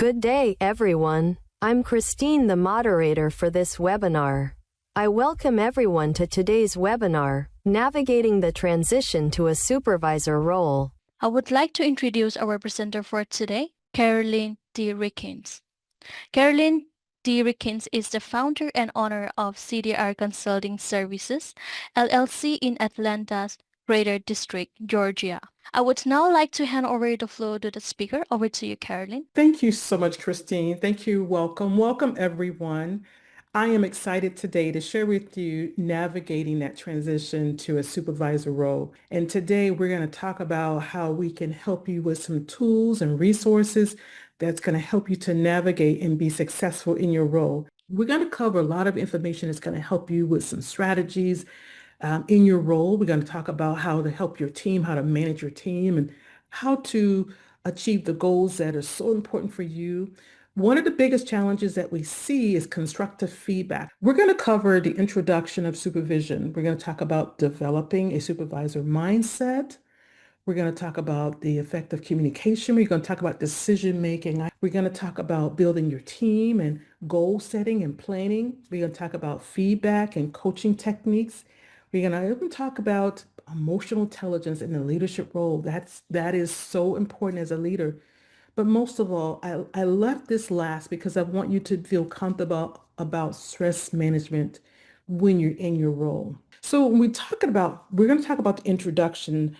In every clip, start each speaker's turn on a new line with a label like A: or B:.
A: Good day, everyone. I'm Christine, the moderator for this webinar. I welcome everyone to today's webinar, Navigating the Transition to a Supervisor Role.
B: I would like to introduce our presenter for today, Caroline D. Rickens. Caroline D. Rickens is the founder and owner of CDR Consulting Services, LLC in Atlanta's Greater District, Georgia. I would now like to hand over the floor to the speaker. Over to you, Caroline.
C: Thank you so much, Christine. Thank you. Welcome, everyone. I am excited today to share with you navigating that transition to a supervisor role. And today we're going to talk about how we can help you with some tools and resources that's going to help you to navigate and be successful in your role. We're going to cover a lot of information that's going to help you with some strategies in your role. We're going to talk about how to help your team, how to manage your team, and how to achieve the goals that are so important for you. One of the biggest challenges that we see is constructive feedback. We're going to cover the introduction of supervision. We're going to talk about developing a supervisor mindset. We're going to talk about the effect of communication. We're going to talk about decision making. We're going to talk about building your team and goal setting and planning. We're going to talk about feedback and coaching techniques. We're going to even talk about emotional intelligence in the leadership role. That is so important as a leader. But most of all, I left this last because I want you to feel comfortable about stress management when you're in your role. So when we're going to talk about the introduction,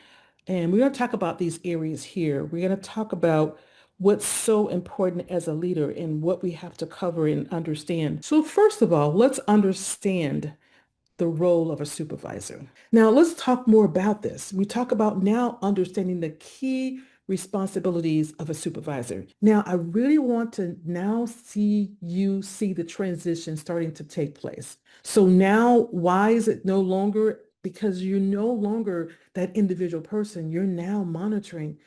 C: and we're going to talk about these areas here. We're going to talk about what's so important as a leader and what we have to cover and understand. So first of all, let's understand the role of a supervisor. Now let's talk more about this. We talk about now understanding the key responsibilities of a supervisor. Now I really want to now see the transition starting to take place. So now why is it no longer? Because you're no longer that individual person. You're now monitoring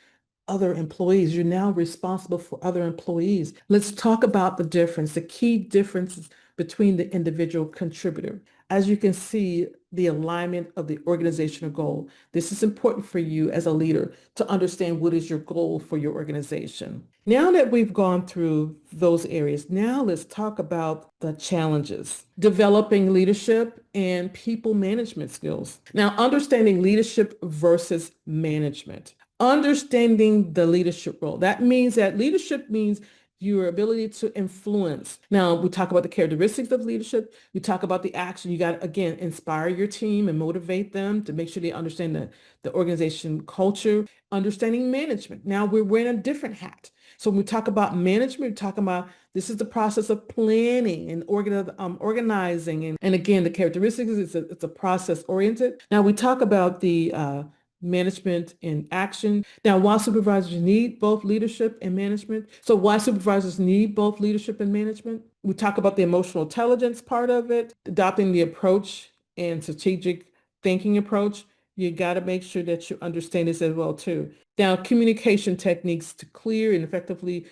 C: other employees. You're now responsible for other employees. Let's talk about the difference, the key differences between the individual contributor. As you can see, the alignment of the organizational goal. This is important for you as a leader to understand what is your goal for your organization. Now that we've gone through those areas, now let's talk about the challenges. Developing leadership and people management skills. Now, understanding leadership versus management. Understanding the leadership role. That means that leadership means your ability to influence. Now, we talk about the characteristics of leadership. We talk about the action. You got to, again, inspire your team and motivate them to make sure they understand the organization culture. Understanding management. Now, we're wearing a different hat. So when we talk about management, we're talking about this is the process of planning and organizing. And again, the characteristics, it's a process oriented. Now, we talk about the management in action. Now, why supervisors need both leadership and management. So why supervisors need both leadership and management? We talk about the emotional intelligence part of it, adopting the approach and strategic thinking approach. You got to make sure that you understand this as well too. Now, communication techniques to clear and effectively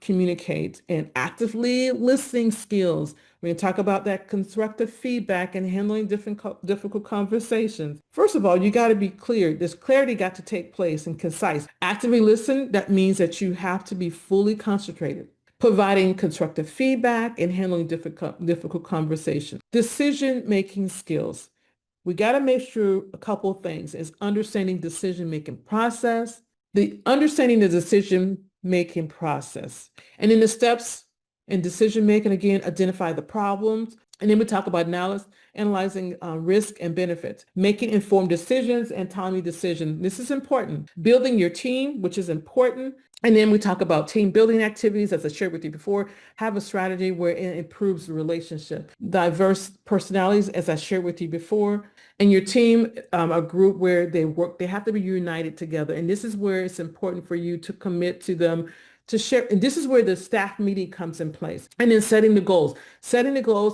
C: communicate, and actively listening skills. We're going to talk about that constructive feedback and handling difficult conversations. First of all, you got to be clear. This clarity got to take place and concise. Actively listen, that means that you have to be fully concentrated. Providing constructive feedback and handling difficult conversations. Decision-making skills. We got to make sure a couple of things is understanding decision-making process, understanding the decision-making process. And in the steps in decision-making, again, identify the problems. And then we talk about analyzing risk and benefits, making informed decisions and timely decisions. This is important. Building your team, which is important. And then we talk about team building activities, as I shared with you before. Have a strategy where it improves the relationship. Diverse personalities, as I shared with you before. And your team, a group where they have to be united together. And this is where it's important for you to commit to them, to share. And this is where the staff meeting comes in place. And then setting the goals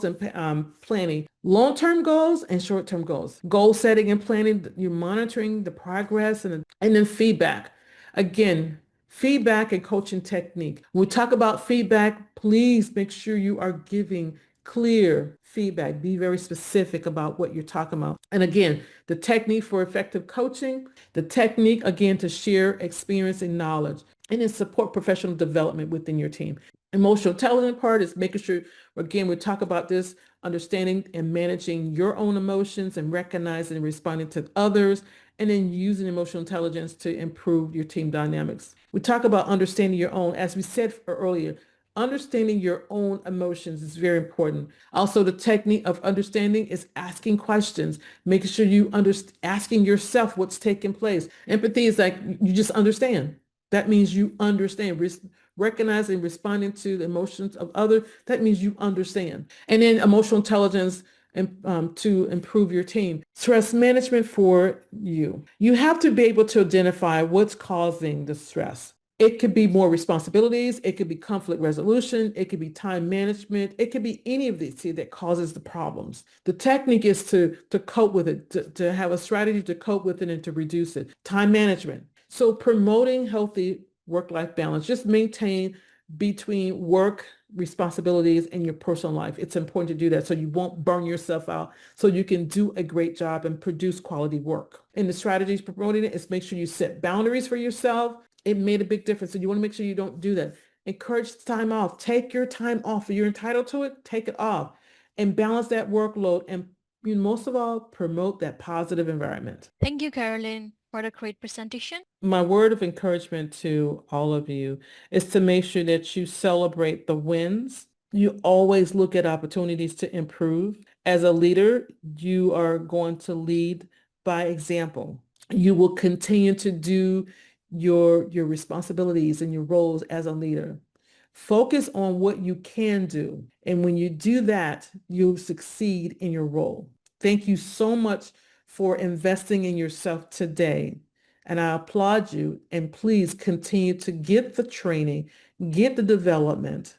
C: and planning long-term goals and short-term goals. Goal setting and planning, you're monitoring the progress, and then feedback. Again, feedback and coaching technique. When we talk about feedback, please make sure you are giving clear feedback. Be very specific about what you're talking about. And again, the technique for effective coaching, the technique, again, to share experience and knowledge. And then support professional development within your team. Emotional intelligence part is making sure, again, we talk about this, understanding and managing your own emotions and recognizing and responding to others, and then using emotional intelligence to improve your team dynamics. We talk about understanding your own, as we said earlier, understanding your own emotions is very important. Also, the technique of understanding is asking questions, making sure you asking yourself what's taking place. Empathy is like you just understand. That means you understand. Recognizing, responding to the emotions of others, that means you understand. And then emotional intelligence to improve your team. Stress management for you. You have to be able to identify what's causing the stress. It could be more responsibilities. It could be conflict resolution. It could be time management. It could be any of these that causes the problems. The technique is to cope with it, to have a strategy to cope with it and to reduce it. Time management. So promoting healthy work-life balance, just maintain between work responsibilities and your personal life. It's important to do that so you won't burn yourself out, so you can do a great job and produce quality work. And the strategies promoting it is make sure you set boundaries for yourself. It made a big difference. So you want to make sure you don't do that. Encourage time off. Take your time off. If you're entitled to it, take it off and balance that workload. And most of all, promote that positive environment.
B: Thank you, Caroline, for the great presentation.
C: My word of encouragement to all of you is to make sure that you celebrate the wins. You always look at opportunities to improve. As a leader, you are going to lead by example. You will continue to do your responsibilities and your roles as a leader. Focus on what you can do. And when you do that, you'll succeed in your role. Thank you so much for investing in yourself today. And I applaud you. And please continue to get the training, get the development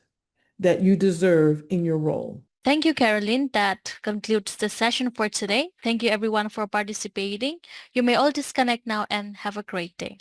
C: that you deserve in your role.
B: Thank you, Caroline. That concludes the session for today. Thank you, everyone, for participating. You may all disconnect now and have a great day.